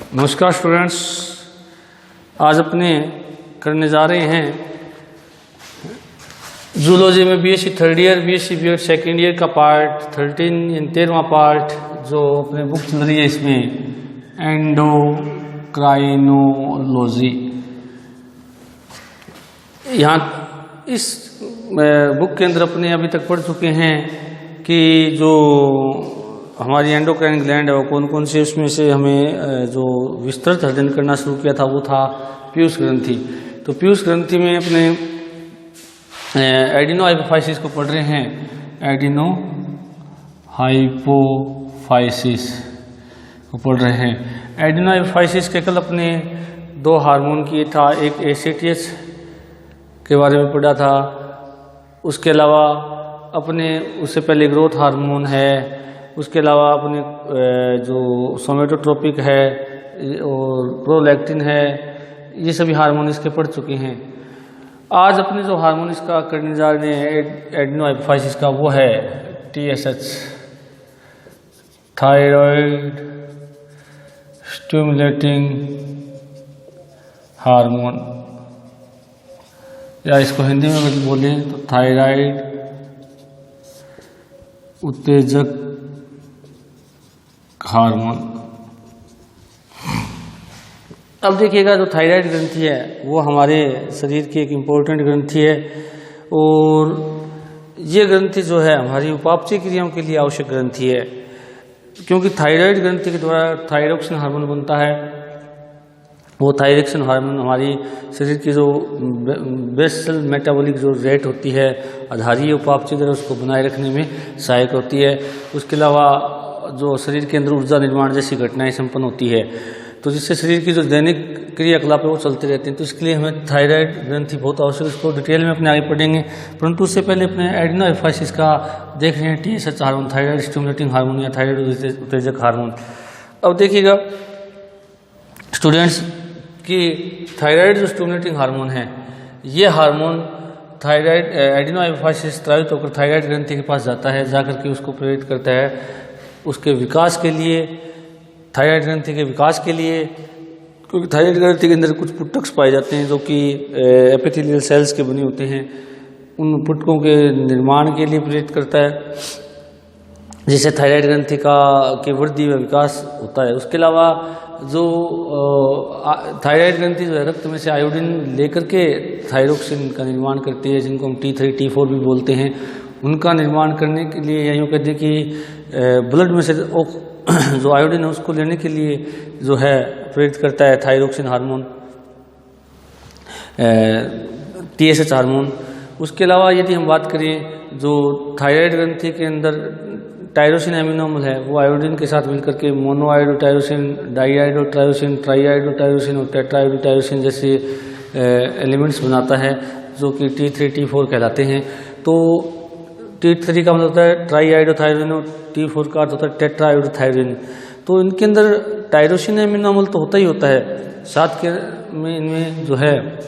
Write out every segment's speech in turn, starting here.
नमस्कार स्टूडेंट्स, आज अपने करने जा रहे हैं जूलॉजी में BSc third year, BSc BEd second year का पार्ट 13वां पार्ट जो अपने बुक चल रही है इसमें एंडोक्राइनोलॉजी। यहाँ इस बुक के अंदर अपने अभी तक पढ़ चुके हैं कि जो हमारी एंडोक्राइन ग्लैंड है वो कौन कौन सी, उसमें से हमें जो विस्तृत अध्ययन करना शुरू किया था वो था पीयूष ग्रंथि। तो पीयूष ग्रंथि में अपने एडिनो हाइपोफाइसिस को पढ़ रहे हैं, एडिनो हाइपोफाइसिस को पढ़ रहे हैं। एडिनो हाइपोफाइसिस के कल अपने दो हार्मोन किए था, एक एसीटीएच के बारे में पढ़ा था, उसके अलावा अपने उससे पहले ग्रोथ हार्मोन है, उसके अलावा अपने जो सोमेटोट्रोपिक है और प्रोलैक्टिन है, ये सभी हार्मोन इसके पढ़ चुके हैं। आज अपने जो हार्मोन इसका करने जा रहे हैं एडिनो हाइपोफाइसिस का वो है TSH, थायराइड स्टिमुलेटिंग हार्मोन, या इसको हिंदी में बोलें तो थायराइड उत्तेजक हार्मोन। अब देखिएगा जो थायराइड ग्रंथि है वो हमारे शरीर की एक इम्पोर्टेंट ग्रंथि है और ये ग्रंथि जो है हमारी उपापचय क्रियाओं के लिए आवश्यक ग्रंथि है, क्योंकि थायराइड ग्रंथि के द्वारा थायरोक्सिन हार्मोन बनता है। वो थायरोक्सिन हार्मोन हमारी शरीर की जो बेसल मेटाबॉलिक जो रेट होती है, आधारीय उपापचय दर, उसको बनाए रखने में सहायक होती है। उसके अलावा जो शरीर के अंदर ऊर्जा निर्माण जैसी घटनाएं संपन्न होती है, तो जिससे शरीर की जो दैनिक क्रियाकलाप है वो चलते रहते हैं। तो इसके लिए हमें थायराइड ग्रंथि बहुत आवश्यक है, इसको डिटेल में अपने आगे पढ़ेंगे। परंतु उससे पहले अपने एडिनो हाइपोफाइसिस का देख रहे हैं TSH hormone, thyroid stimulating hormone या थायराइड उत्तेजक हार्मोन। अब देखिएगा स्टूडेंट्स कि थायराइड जो स्टिमुलेटिंग हार्मोन है, ये हार्मोन थायराइड एडिनो हाइपोफाइसिस स्रावित होकर थायराइड ग्रंथि के पास जाता है, जाकर के उसको प्रेरित करता है उसके विकास के लिए, थायराइड ग्रंथि के विकास के लिए। क्योंकि थायराइड ग्रंथि के अंदर कुछ पुटक्स पाए जाते हैं जो कि एपिथेलियल सेल्स के बने होते हैं, उन पुटकों के निर्माण के लिए प्रेरित करता है, जिससे थायराइड ग्रंथि की वृद्धि व विकास होता है। उसके अलावा जो थायराइड ग्रंथि जो है रक्त में से आयोडीन लेकर के थायरोक्सिन का निर्माण करती है, जिनको हम T3 T4 भी बोलते हैं, उनका निर्माण करने के लिए, या यूँ कहते हैं कि ब्लड में से जो आयोडीन है उसको लेने के लिए जो है प्रेरित करता है थायरोक्सिन हार्मोन, TSH हार्मोन। उसके अलावा यदि हम बात करें जो थायराइड ग्रंथि के अंदर टायरोसिन एमिनोमल है, वो आयोडीन के साथ मिलकर के मोनोआयोडोटायरोसिन, डाईआयोडोटायरोसिन, ट्राईआयोडोटायरोसिन और टेट्राआयोडोटायरोसिन जैसे एलिमेंट्स बनाता है, जो कि T3 T4 कहलाते हैं। तो T3 का मतलब होता है ट्राईआयोडोथायरोन और T4 का अर्थ होता है टेट्राआयोडोथायरोन। तो इनके अंदर टायरोसिन एमिनोमल तो होता ही होता है, साथ के में इनमें जो है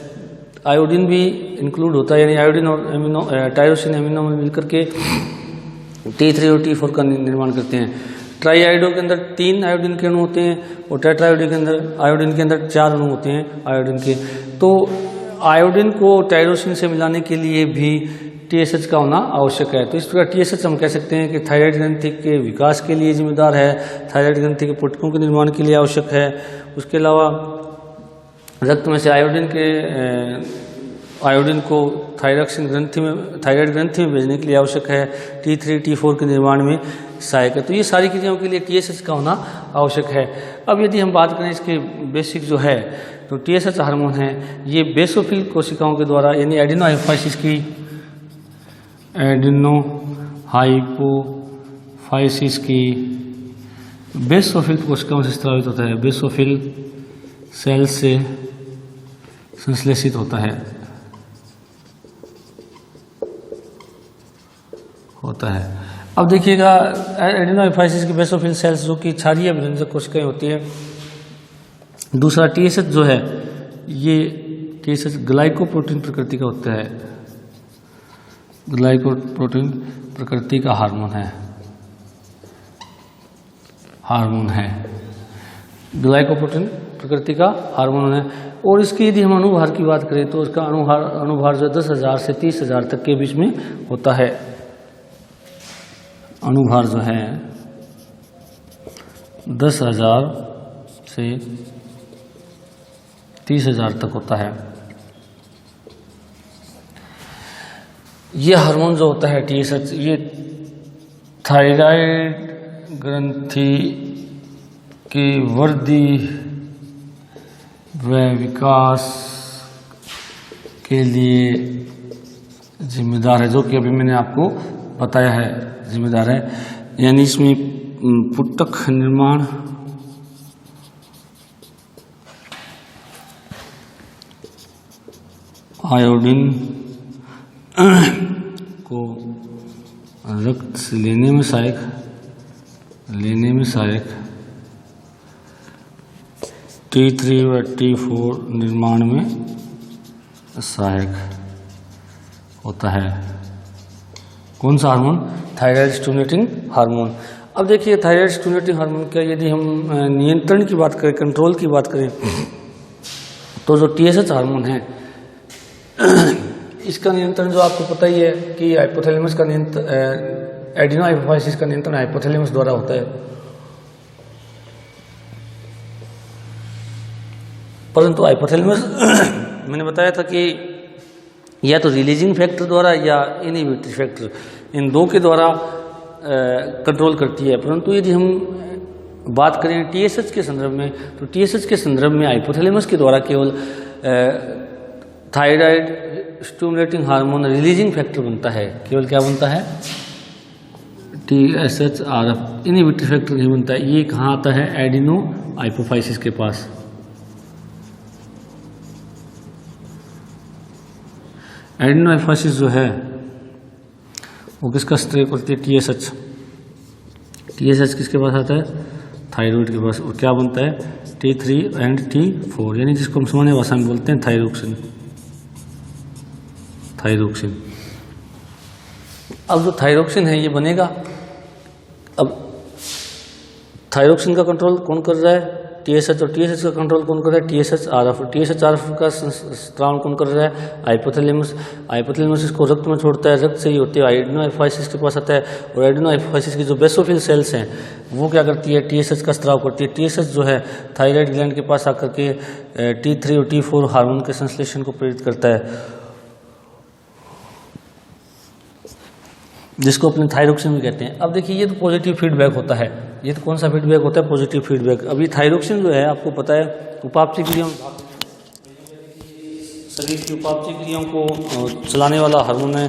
आयोडीन भी इंक्लूड होता है, यानी आयोडीन और टायरोसिन एमिनोमल मिलकर के T3 और T4 का निर्माण करते हैं। ट्राईआयोडो के अंदर 3 आयोडीन के अणु होते हैं और टेट्राआयोडो के अंदर 4 अणु होते हैं आयोडीन के। तो आयोडीन को टायरोसिन से मिलाने के लिए भी TSH का होना आवश्यक है। तो इस प्रकार TSH हम कह सकते हैं कि थायराइड ग्रंथि के विकास के लिए जिम्मेदार है, थायराइड ग्रंथि के पुटकों के निर्माण के लिए आवश्यक है। उसके अलावा रक्त में से आयोडीन को थायराइड ग्रंथि में भेजने के लिए आवश्यक है, T3 T4 के निर्माण में सहायक है। तो ये सारी क्रियाओं के लिए TSH का होना आवश्यक है। अब यदि हम बात करें इसके बेसिक जो है, तो TSH हार्मोन है, ये बेसोफिल कोशिकाओं के द्वारा, यानी एडिनो हाइपोफाइसिस की बेसोफिल कोशिकाओं से स्रावित होता है, बेसोफिल सेल से संश्लेषित होता है। अब देखिएगा एडिनो हाइपोफाइसिस की बेसोफिल सेल्स जो कि क्षारीय अभिरंजक कोशिकाएं होती है। दूसरा TSH जो है, ये TSH ग्लाइकोप्रोटीन प्रकृति का होता है, ग्लाइकोप्रोटीन प्रकृति का हार्मोन है। ग्लाइकोप्रोटीन प्रकृति का हार्मोन है। और इसकी यदि हम अणुभार की बात करें तो इसका अणुभार जो 10,000 से 30,000 तक के बीच में होता है। अणुभार जो है 10,000 से 30,000 तक होता है। ये हार्मोन जो होता है TSH, ये थायराइड ग्रंथि की वृद्धि व विकास के लिए जिम्मेदार है, जो कि अभी मैंने आपको बताया है जिम्मेदार है। यानी इसमें पुटक निर्माण, आयोडीन को रक्त से लेने में सहायक T3 व T4 निर्माण में सहायक होता है। कौन सा हार्मोन? Thyroid stimulating hormone. अब देखिए थायराइड स्टिमुलेटिंग हार्मोन का यदि हम नियंत्रण की बात करें, कंट्रोल की बात करें, तो जो TSH हार्मोन है इसका नियंत्रण जो आपको पता ही है कि हाइपोथैलेमस का नियंत्रण, एडिनो हाइपोफाइसिस का नियंत्रण हाइपोथैलेमस द्वारा होता है। परंतु हाइपोथैलेमस मैंने बताया था कि या तो रिलीजिंग फैक्टर द्वारा या इनहिबिटरी फैक्टर, इन दो के द्वारा कंट्रोल करती है। परंतु यदि हम बात करें TSH के संदर्भ में, तो TSH के संदर्भ में हाइपोथैलेमस के द्वारा केवल thyroid stimulating hormone releasing factor बनता है। केवल क्या बनता है? TSH RF, इनहिबिटरी फैक्टर नहीं बनता है। ये कहाँ आता है? एडिनो हाइपोफाइसिस के पास। एडिनो हाइपोफाइसिस जो है वो किसका स्ट्रे करती है? TSH। TSH किसके पास आता है? थायराइड के पास। और क्या बनता है? T3 एंड T4, यानी जिसको हम सामान्य भाषा में बोलते हैं थायरोक्सिन। अब जो थायरोक्सिन है ये बनेगा। अब थायरोक्सिन का कंट्रोल कौन कर रहा है? TSH। और TSH का कंट्रोल कौन कर रहा है? TSH RF। और TSH RF का स्राव कौन कर रहा है? हाइपोथैलेमस। हाइपोथैलेमस इसको रक्त में छोड़ता है, रक्त से ही होती है एडिनो हाइपोफाइसिस के पास आता है। और एडिनो हाइपोफाइसिस की जो बेसोफिल सेल्स हैं वो क्या करती है? TSH का स्राव करती है। TSH जो है थायराइड ग्लैंड के पास आकर के T3 और T4 हार्मोन के संश्लेषण को प्रेरित करता है, जिसको अपने थायरोक्सिन भी कहते हैं। अब देखिए ये तो पॉजिटिव फीडबैक होता है। ये तो कौन सा फीडबैक होता है? Positive feedback. अभी थायरोक्सिन जो है आपको पता है उपापचय क्रियाओं, शरीर की उपापचय क्रियाओं को चलाने वाला हार्मोन है,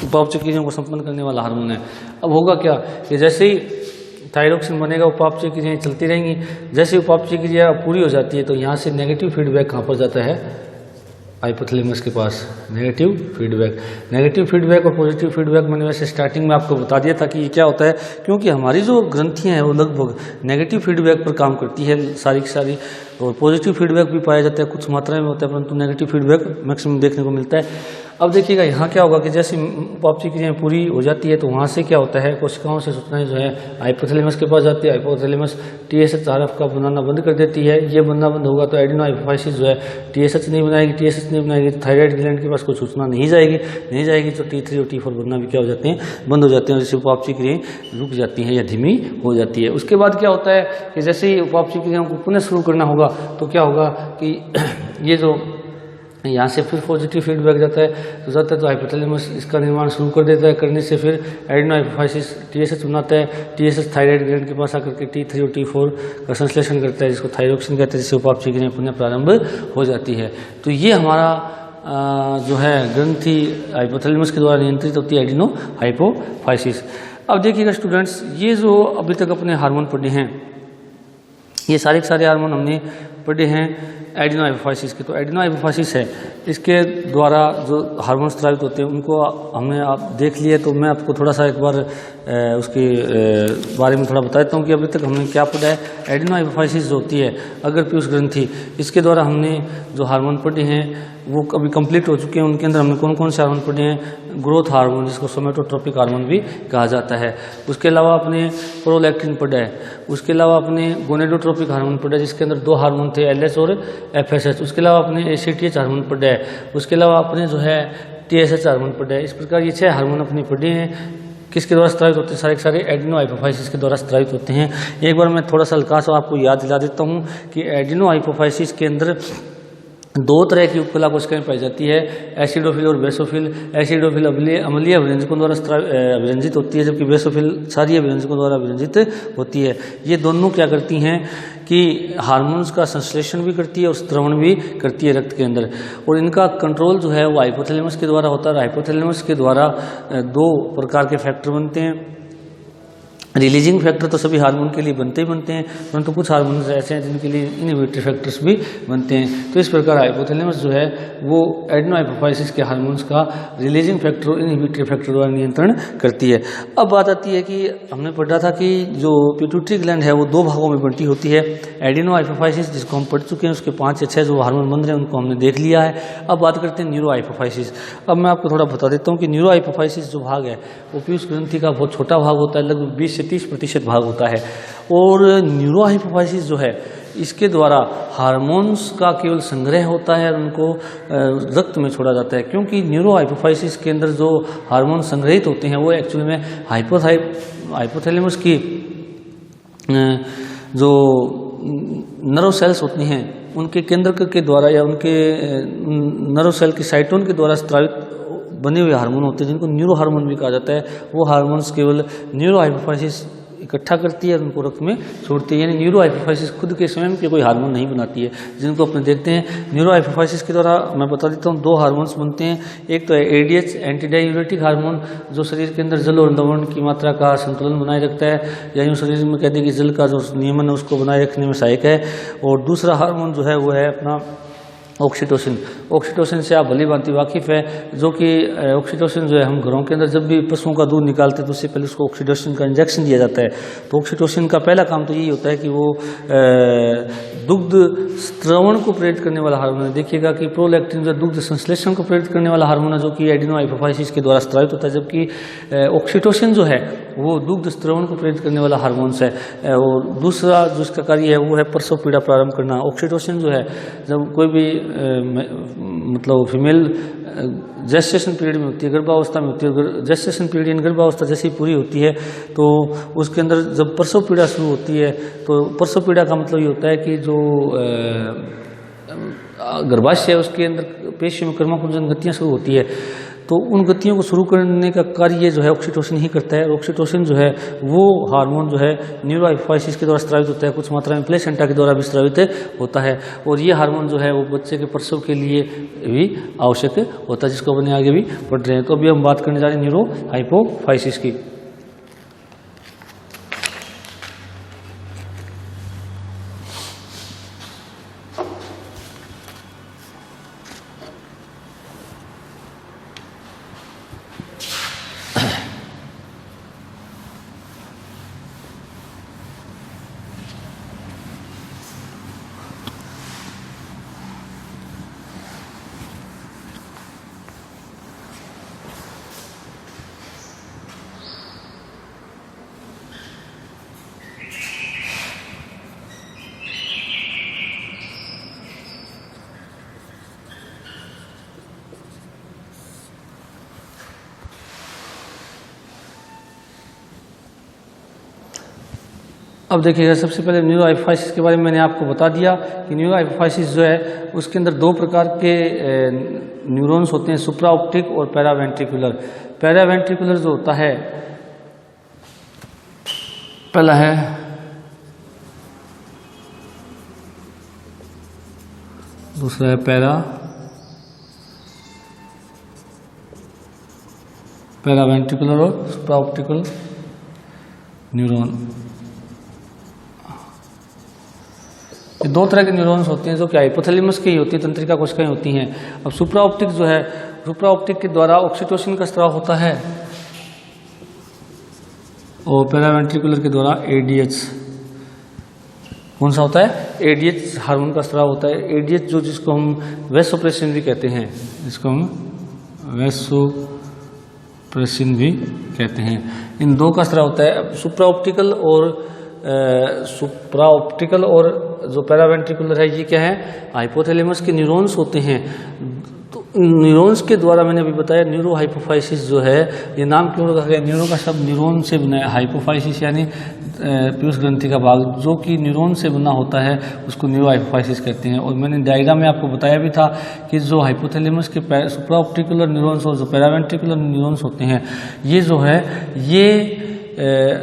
उपापचय क्रियाओं को संपन्न करने वाला हार्मोन है। अब होगा क्या कि जैसे ही थायरोक्सिन बनेगा उपापचय क्रियाएं चलती रहेंगी। जैसे उपापचय क्रिया पूरी हो जाती है तो यहाँ से नेगेटिव फीडबैक कहाँ पर जाता है? हाइपोथैलेमस के पास। नेगेटिव फीडबैक और पॉजिटिव फीडबैक मैंने वैसे स्टार्टिंग में आपको बता दिया था कि ये क्या होता है, क्योंकि हमारी जो ग्रंथियां हैं वो लगभग नेगेटिव फीडबैक पर काम करती है सारी की सारी, और पॉजिटिव फीडबैक भी पाया जाता है, कुछ मात्रा में होता है, परंतु नेगेटिव फीडबैक मैक्सिमम देखने को मिलता है। अब देखिएगा यहाँ क्या होगा कि जैसे उपापचय क्रियाएं पूरी हो जाती है तो वहाँ से क्या होता है, कोशिकाओं से सूचनाएं जो है हाइपोथैलेमस के पास जाती है। हाइपोथैलेमस TSH RF का बनाना बंद कर देती है। ये बनना बंद होगा तो एडिनो हाइपोफाइसिस जो है TSH नहीं बनाएगी, थायराइड ग्लैंड के पास कोई सूचना नहीं जाएगी तो T3 और T4 बनना भी क्या हो जाते हैं? बंद हो जाते हैं। जैसे उपापचय क्रियाएं रुक जाती हैं या धीमी हो जाती है। उसके बाद क्या होता है कि जैसे ही उपापचय क्रियाओं को पुनः शुरू करना होगा तो क्या होगा कि ये जो यहाँ से फिर पॉजिटिव फीडबैक जाता है तो हाइपोथैलेमस इसका निर्माण शुरू कर देता है। करने से फिर एडिनो हाइपोफाइसिस TSH बनाता है। TSH थायराइड ग्लैंड के पास आकर के T3 और T4 का संश्लेषण करता है, जिसको थायरोक्सिन कहते हैं, जिससे उपापचय क्रियाएं पुनः प्रारंभ हो जाती है। तो ये हमारा जो है ग्रंथि हाइपोथैलेमस के द्वारा नियंत्रित होती है, एडिनो हाइपोफाइसिस। अब देखिएगा स्टूडेंट्स, ये जो अभी तक अपने हार्मोन पढ़े हैं, ये सारे के सारे हार्मोन हमने पढ़े हैं एडिनो हाइपोफाइसिस के। तो एडिनो हाइपोफाइसिस है, इसके द्वारा जो हार्मोन स्रावित होते हैं उनको हमने आप देख लिए। तो मैं आपको थोड़ा सा एक बार उसके बारे में थोड़ा बता देता हूँ कि अभी तक हमने क्या पढ़ा है। एडिनो हाइपोफाइसिस जो होती है अगर पीयूष ग्रंथि, इसके द्वारा हमने जो हार्मोन पढ़े हैं वो अभी कंप्लीट हो चुके हैं। उनके अंदर हमने कौन कौन से हार्मोन पढ़े हैं? ग्रोथ हार्मोन, जिसको सोमेटोट्रोपिक हार्मोन भी कहा जाता है। उसके अलावा अपने प्रोलैक्टिन पढ़ा है। उसके अलावा अपने गोनेडोट्रोपिक हार्मोन पढ़ा है, जिसके अंदर 2 हार्मोन थे, LH और FSH। उसके अलावा अपने ACTH हार्मोन पढ़ा है। उसके अलावा अपने जो है TSH हार्मोन पढ़ा है। इस प्रकार ये 6 हार्मोन अपने पढ़े हैं। किसके द्वारा स्रावित होते हैं? सारे के सारे एडिनो हाइपोफाइसिस के द्वारा स्रावित होते हैं। एक बार मैं थोड़ा सा हल्का सा आपको याद दिला देता हूँ कि एडिनो हाइपोफाइसिस के अंदर 2 तरह की उपकला कोशिकाएं पाई जाती है, एसिडोफिल और बेसोफिल। एसिडोफिल अम्लीय अभिरंजकों द्वारा अभिरंजित होती है, जबकि बेसोफिल क्षारीय अभिरंजकों द्वारा अभिरंजित होती है। ये दोनों क्या करती हैं कि हार्मोन्स का संश्लेषण भी करती है और स्त्रवण भी करती है रक्त के अंदर। और इनका कंट्रोल जो है वो हाइपोथैलेमस के द्वारा होता है। हाइपोथैलेमस के द्वारा 2 प्रकार के फैक्टर बनते हैं। रिलीजिंग फैक्टर तो सभी हार्मोन के लिए बनते ही बनते हैं, परंतु कुछ हार्मोन ऐसे हैं जिनके लिए इनहिबिटरी फैक्टर्स भी बनते हैं। तो इस प्रकार हाइपोथैलेमस जो है वो एडिनो हाइपोफाइसिस के हार्मोन्स का रिलीजिंग फैक्टर और इनहिबिटरी फैक्टर द्वारा नियंत्रण करती है। अब बात आती है कि हमने पढ़ा था कि जो पिट्यूटरी ग्लैंड है वो 2 भागों में बंटी होती है। एडिनो हाइपोफाइसिस जिसको हम पढ़ चुके हैं, उसके 5 या 6 जो हार्मोन बन रहे हैं उनको हमने देख लिया है। अब बात करते हैं न्यूरो हाइपोफाइसिस। अब मैं आपको थोड़ा बता देता हूँ कि न्यूरो हाइपोफाइसिस जो भाग है वो पीयूष ग्रंथि का बहुत छोटा भाग होता है, लगभग 20 से 30% भाग होता है। और न्यूरो हाइपोफाइसिस जो है इसके द्वारा हार्मोन्स का केवल संग्रह होता है, उनको रक्त में छोड़ा जाता है। क्योंकि न्यूरो हाइपोफाइसिस के अंदर जो हार्मोन संग्रहित होते हैं वो एक्चुअली में हाइपोथैलेमस की जो नर्व सेल्स होती हैं उनके केंद्रक के द्वारा या उनके नर्व सेल की साइटोन के द्वारा स्रावित बने हुए हार्मोन होते हैं, जिनको न्यूरो हार्मोन भी कहा जाता है। वो हार्मोन्स केवल न्यूरो हाइपोफाइसिस इकट्ठा करती है और उनको रक्त में छोड़ती है। यानी न्यूरो हाइपोफाइसिस खुद के स्वयं के कोई हार्मोन नहीं बनाती है, जिनको अपने देखते हैं। न्यूरो हाइपोफाइसिस के द्वारा मैं बता देता हूँ 2 हार्मोन्स बनते हैं। एक तो है ADH एंटी डायूरेटिक हार्मोन, जो शरीर के अंदर जल और लवण की मात्रा का संतुलन बनाए रखता है, या यूँ शरीर में कहते हैं कि जल का जो नियमन है उसको बनाए रखने में सहायक है। और दूसरा हार्मोन जो है वो है अपना ऑक्सीटोसिन। ऑक्सीटोसिन से आप भली भांति वाकिफ़ है, जो कि ऑक्सीटोसिन जो है हम घरों के अंदर जब भी पशुओं का दूध निकालते हैं तो उससे पहले उसको ऑक्सीटोसिन का इंजेक्शन दिया जाता है। तो ऑक्सीटोसिन का पहला काम तो यही होता है कि वो दुग्ध स्त्रवण को प्रेरित करने वाला हार्मोन है। देखिएगा कि प्रोलैक्टिन जो दुग्ध संश्लेषण को प्रेरित करने वाला हार्मोन है, जो कि एडिनो हाइपोफाइसिस के द्वारा स्रावित होता है, जबकि ऑक्सीटोसिन जो है वो दुग्ध स्त्रवण को प्रेरित करने वाला हार्मोन्स है। और दूसरा जो इसका कार्य है वो है प्रसव पीड़ा प्रारंभ करना। ऑक्सीटोसिन जो है जब कोई भी मतलब फीमेल जेस्टेशन पीरियड में होती है, गर्भावस्था में होती है, जेस्टेशन पीरियड गर्भावस्था जैसी पूरी होती है तो उसके अंदर जब प्रसव पीड़ा शुरू होती है, तो प्रसव पीड़ा का मतलब ये होता है कि जो गर्भाशय है उसके अंदर पेशियों में कर्माकुंजन गतियाँ शुरू होती है, तो उन गतियों को शुरू करने का कार्य जो है ऑक्सीटोसिन ही करता है। और ऑक्सीटोसिन जो है वो हार्मोन जो है न्यूरो हाइपोफाइसिस के द्वारा स्रावित होता है, कुछ मात्रा में प्लेसेंटा के द्वारा भी स्रावित होता है। और ये हार्मोन जो है वो बच्चे के प्रसव के लिए भी आवश्यक होता है, जिसको अपने आगे भी पढ़ रहे हैं। तो अभी हम बात करने जा रहे हैं न्यूरो हाइपोफाइसिस की। अब देखिएगा, सबसे पहले न्यूरो हाइपोफाइसिस के बारे में मैंने आपको बता दिया कि न्यूरो हाइपोफाइसिस जो है उसके अंदर 2 प्रकार के न्यूरॉन्स होते हैं, सुप्रा ऑप्टिक और पैरावेंट्रिकुलर। पैरावेंट्रिकुलर जो होता है, पहला है दूसरा है पैरावेंट्रिकुलर और सुप्रा ऑप्टिकल न्यूरॉन। ये दो तरह के न्यूरॉन्स होते हैं जो कि हाइपोथैलेमस की ही होती है, तंत्रिका कोशिकाएं होती हैं। अब सुप्रा ऑप्टिक जो है, सुप्रा ऑप्टिक के द्वारा ऑक्सीटोसिन का स्राव होता है और पैरावेंट्रिकुलर के द्वारा एडीएच, कौन सा होता है, एडीएच हार्मोन का स्राव होता है। एडीएच जो जिसको हम वैसोप्रेसिन भी कहते हैं, जिसको हम वैसोप्रेसिन भी कहते हैं, इन दो का स्राव होता है। सुप्रा ऑप्टिकल और जो पैरावेंट्रिकुलर है ये क्या है, हाइपोथैलेमस के न्यूरॉन्स होते हैं। तो न्यूरॉन्स के द्वारा मैंने अभी बताया न्यूरो हाइपोफाइसिस जो है, ये नाम क्यों रखा गया, न्यूरो का शब्द न्यूरॉन से बना है, हाइपोफाइसिस यानी पीयूष ग्रंथि का भाग जो कि न्यूरॉन से बना होता है उसको न्यूरो हाइपोफाइसिस कहते हैं। और मैंने डायग्राम में आपको बताया भी था कि जो हाइपोथैलेमस के सुप्रा ऑप्टिकुलर न्यूरॉन्स और जो पैरावेंट्रिकुलर न्यूरॉन्स होते हैं ये जो है ये